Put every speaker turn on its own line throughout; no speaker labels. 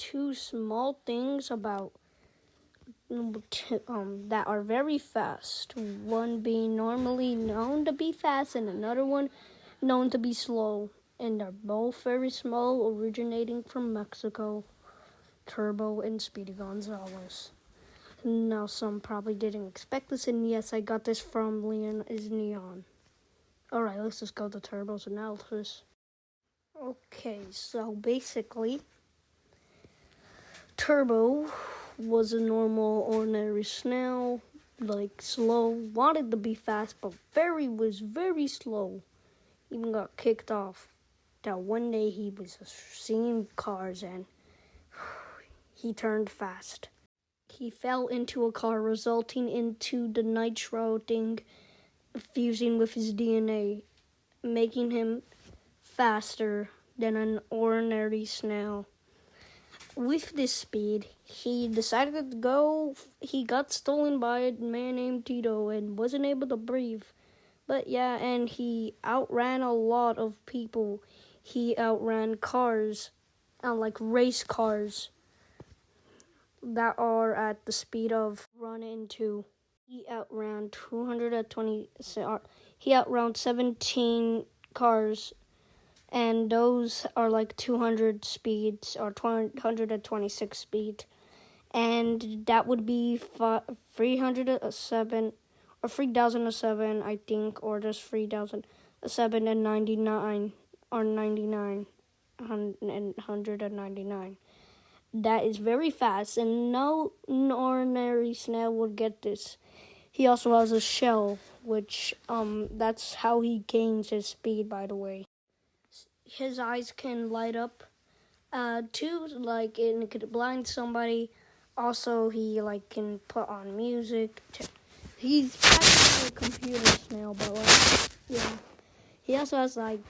two small things about that are very fast. One being normally known to be fast and another one known to be slow. And they're both very small, originating from Mexico. Turbo and Speedy Gonzales. Now some probably didn't expect this, and yes, I got this from Leon is Neon. Alright, let's just go to Turbo's analysis. Okay, so basically, Turbo was a normal, ordinary snail, like slow, wanted to be fast, but was very slow. Even got kicked off. That one day he was seeing cars and he turned fast. He fell into a car, resulting into the nitro thing fusing with his DNA, making him faster than an ordinary snail. With this speed, he decided to go. He got stolen by a man named Tito and wasn't able to breathe. But yeah, and he outran a lot of people. He outran cars, like race cars that are at the speed of run into. He outran 220. He outran 17 cars, and those are like 200 speeds or 226 speed, and that would be 307 or 3007, I think, or just 3007 and 99 or 99 and 199. That is very fast, and no ordinary snail would get this. He also has a shell, which that's how he gains his speed, by the way. His eyes can light up too, like, and it could blind somebody. Also, he can put on music. He's practically a computer snail, but yeah. He also has a lot of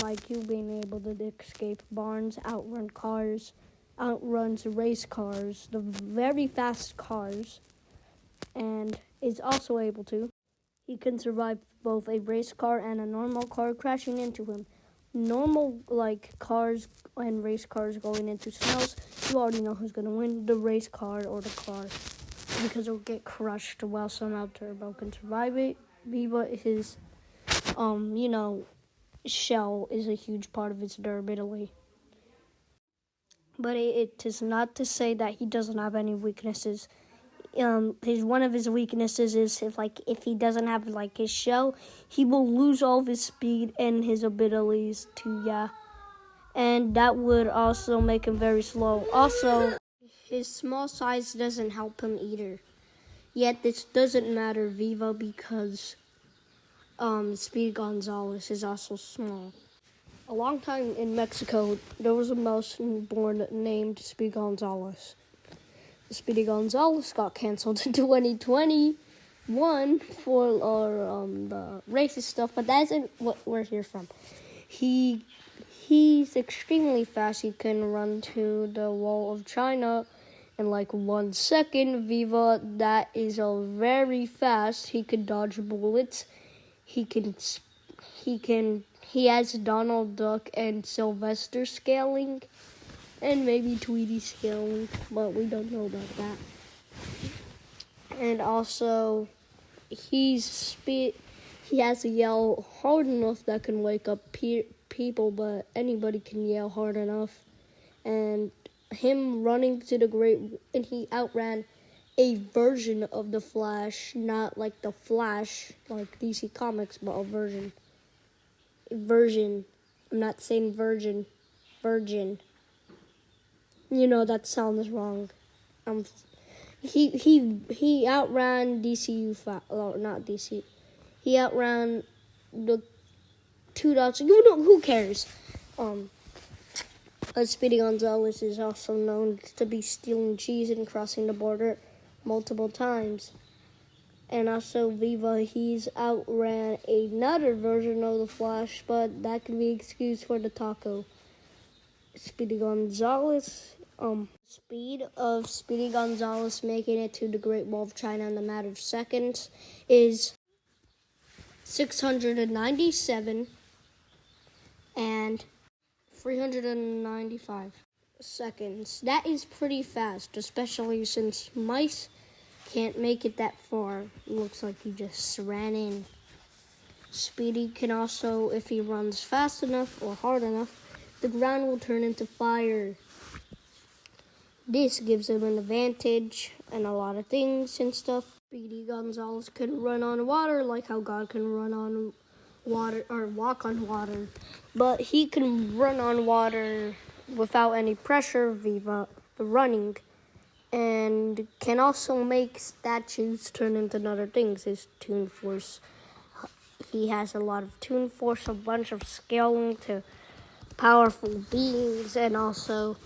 IQ, being able to escape barns, outrun cars, outruns race cars, the very fast cars, and is also able to. He can survive both a race car and a normal car crashing into him. Normal cars and race cars going into snails, you already know who's gonna win, the race car or the car, because it'll get crushed, while somehow Turbo can survive it. Viva, his shell is a huge part of its durability. But it is not to say that he doesn't have any weaknesses. One of his weaknesses is if he doesn't have his shell, he will lose all of his speed and his abilities to and that would also make him very slow. Also, his small size doesn't help him either. Yet this doesn't matter, Viva, because Speedy Gonzales is also small. A long time in Mexico, there was a mouse born named Speedy Gonzales. Speedy Gonzales got canceled in 2021 for the racist stuff, but that isn't what we're here from. He's extremely fast. He can run to the wall of China in 1 second. Viva, that is very fast. He can dodge bullets. He has Donald Duck and Sylvester scaling, and maybe Tweety scaling, but we don't know about that. And also, he has a yell hard enough that can wake up people, but anybody can yell hard enough. And him running to and he outran a version of the Flash, not like the Flash, like DC Comics, but a version. I'm not saying virgin. That sounds wrong. He outran DCU, not DC. He outran the 2000. Who cares? Speedy Gonzales is also known to be stealing cheese and crossing the border multiple times. And also, Viva, he's outran another version of the Flash, but that can be excused for the taco. Speedy Gonzales, speed of Speedy Gonzales making it to the Great Wall of China in a matter of seconds is 697 and 395. seconds. That is pretty fast, especially since mice can't make it that far. Looks like he just ran in. Speedy can also, if he runs fast enough or hard enough, the ground will turn into fire. This gives him an advantage and a lot of things and stuff. Speedy Gonzales can run on water like how God can run on water or walk on water. But he can run on water without any pressure via the running, and can also make statues turn into other things. His Toon Force. He has a lot of Toon Force, a bunch of scaling to powerful beings, and also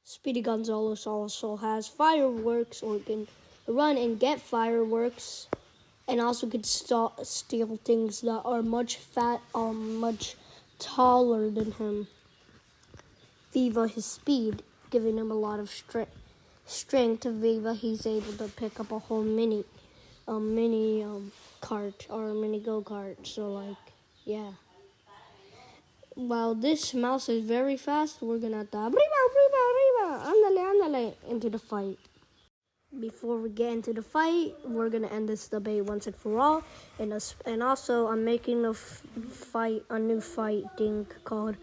Speedy Gonzales also has fireworks, or can run and get fireworks, and also can steal things that are much taller than him. Viva his speed, giving him a lot of strength. Viva, he's able to pick up a whole mini cart or a mini go-kart. So yeah. While this mouse is very fast, we're gonna andale into the fight. Before we get into the fight, we're gonna end this debate once and for all. And also, I'm making a new fight thing called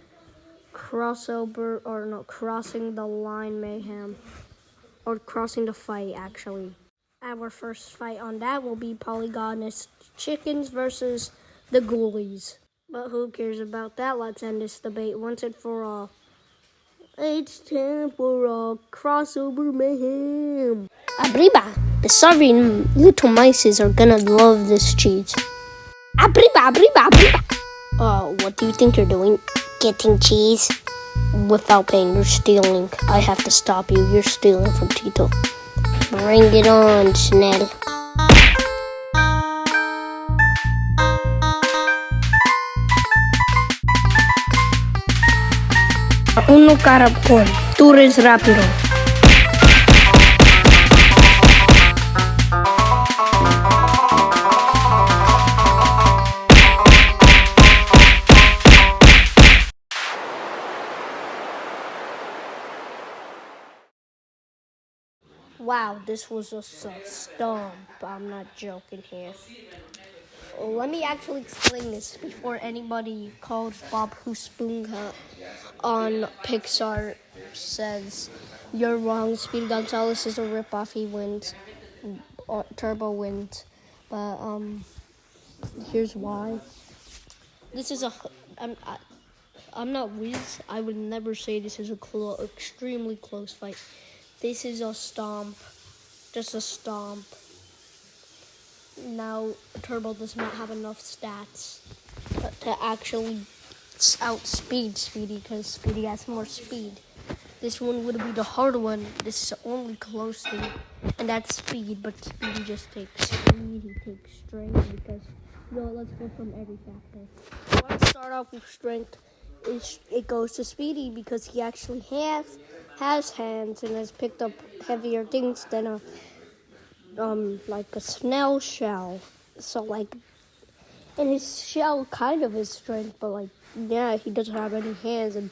crossing the line mayhem, or crossing the fight actually. Our first fight on that will be Polygonist Chickens versus the Ghoulies. But who cares about that? Let's end this debate once and for all. It's time for a crossover mayhem. Arriba! The starving little mices are gonna love this cheese. Arriba! What do you think you're doing? Getting cheese? Without paying, you're stealing. I have to stop you. You're stealing from Tito. Bring it on, Snell. Uno caracol, tú eres rápido. Wow, this was just a stomp. I'm not joking here. Let me actually explain this before anybody called Bob Hoospoonga on Pixar says you're wrong. Speedy Gonzales is a ripoff. He wins. Turbo wins. But here's why. This is I'm not Wiz. I would never say this is extremely close fight. This is a stomp. Just a stomp. Now, Turbo does not have enough stats to actually outspeed Speedy, because Speedy has more speed. This one would be the hard one. This is the only close thing, and that's speed. But Speedy just takes speed. He takes strength because, let's go from every factor. Let's start off with strength. It goes to Speedy because he actually has hands and has picked up heavier things than like a snail shell. So and his shell kind of is strength, but he doesn't have any hands and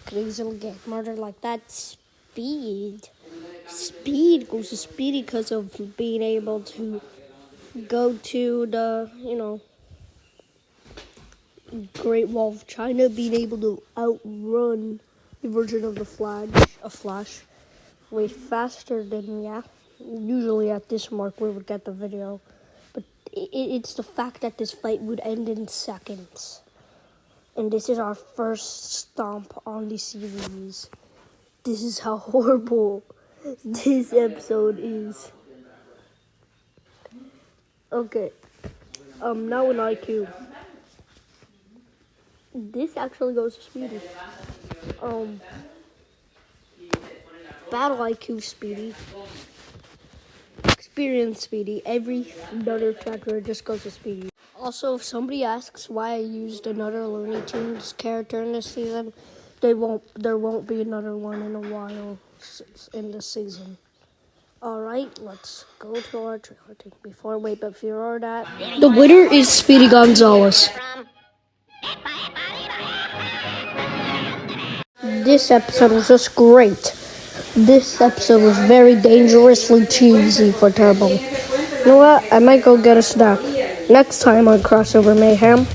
could easily get murdered like that. Speed goes to Speedy because of being able to go to the Great Wall of China, being able to outrun the version of the Flash way faster than usually at this mark we would get the video. But it's the fact that this fight would end in seconds. And this is our first stomp on the series. This is how horrible this episode is. Okay. Now in IQ. This actually goes to Speedy. Battle IQ Speedy. Experience Speedy. Every other factor just goes to Speedy. Also, if somebody asks why I used another Looney Tunes character in this season, there won't be another one in a while in this season. Alright, let's go to our trailer thing. Before that, the winner is Speedy Gonzales. This episode was just great. This episode was very dangerously cheesy for Turbo. You know what? I might go get a snack. Next time on Crossover Mayhem.